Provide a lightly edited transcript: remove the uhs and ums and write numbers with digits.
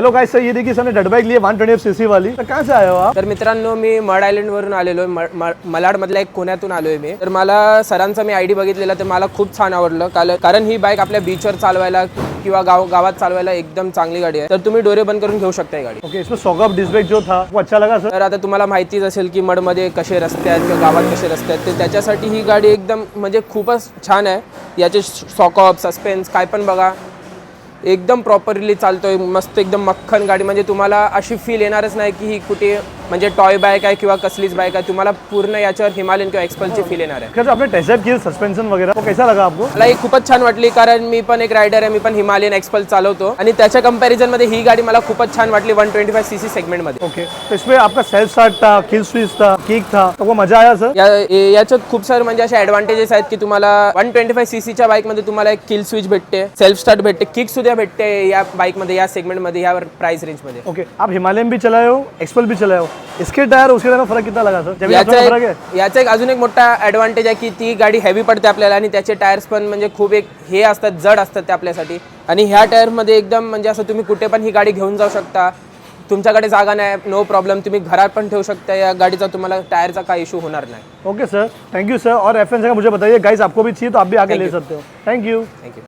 Hello guys, sir ये देखिए sir ने डट बाइक ली है 120 सीसी वाली। तर कहाँ से आए हो आप? तर मित्रांनो, मी मड आयलंड वरून आलेलो आहे, मलाड मधल्या एक कोण्यातून आलोय मी। तर मला सरांचा मी आयडी बघितलेला, तर मला खूप छान आवडलं, कारण ही बाईक आपल्या बीचवर चालवायला किंवा गावात चालवायला एकदम चांगली गाडी आहे। तर तुम्ही डोरे बंद करून घेऊ शकता ही गाडी। ओके, इसमें शॉक ऑफ डिस्क ब्रेक जो था वो अच्छा लगा सर? तर आता तुम्हाला माहितीच असेल की मड मध्ये कसे रस्ते आहेत किंवा गावात कसे रस्ते आहेत, तर त्याच्यासाठी ही गाडी एकदम म्हणजे खूपच छान आहे। याचे शॉक ऑफ, सस्पेन्स काय पण बघा, एकदम प्रॉपरली चालतोय, मस्त एकदम मक्खन गाडी। म्हणजे तुम्हाला अशी फील येणारच नाही की ही कुठे म्हणजे टॉय बाईक आहे किंवा कसलीच बाईक आहे, तुम्हाला पूर्ण याच्यावर हिमालयन किंवा एक्सपल्सची फील येणार आहे। आपने टेस्ट ड्राइव की सस्पेंशन वगैरह वो कैसा लगा आपको? मला ही खूपच छान वाटली, कारण मी पण एक रायडर आहे, मी पण हिमालयन एक्सपल्स चालवतो आणि त्याच्या कंपॅरिझन मध्ये ही गाडी मला खूपच छान वाटली 125 सीसी सेगमेंट मध्ये। ओके, तो इसमें आपका सेल्फ स्टार्ट था, किल स्विच था, किक था, तो वो मजा आया सर? याच्यात खूप सारे म्हणजे असे ॲडव्हान्टेजेस आहेत की तुम्हाला 125 सीसीच्या बाईक मध्ये तुम्हाला एक किल स्विच भेटते, सेल्फ स्टार्ट भेटते, किक सुद्धा भेटते या बाईक मध्ये, या सेगमेंट मध्ये, या प्राइस रेंज मध्ये। ओके, आप हिमालयन भी चलाए हो, एक्सपल भी चलाए हो, इसके टायर उसके टायर फरक कितना लगा सर? याचा एक अजून एक मोठा ॲडव्हान्टेज आहे की ती गाडी हेवी पडते आपल्याला आणि त्याचे टायर्स पण म्हणजे खूप एक हे असतात, जड असतात ते आपल्यासाठी। आणि ह्या टायर मध्ये एकदम म्हणजे असं तुम्ही कुठे पण ही गाडी घेऊन जाऊ शकता, तुमच्याकडे जागा नाही, नो प्रॉब्लेम, तुम्ही घरात पण ठेवू शकता या गाडीचा, तुम्हाला टायरचा काही इशू होणार नाही। Okay sir, thank you sir. और रेफरेंस मुझे बताइए गाइस, आपको भी चाहिए तो आप भी आके ले सकते हो। Thank you.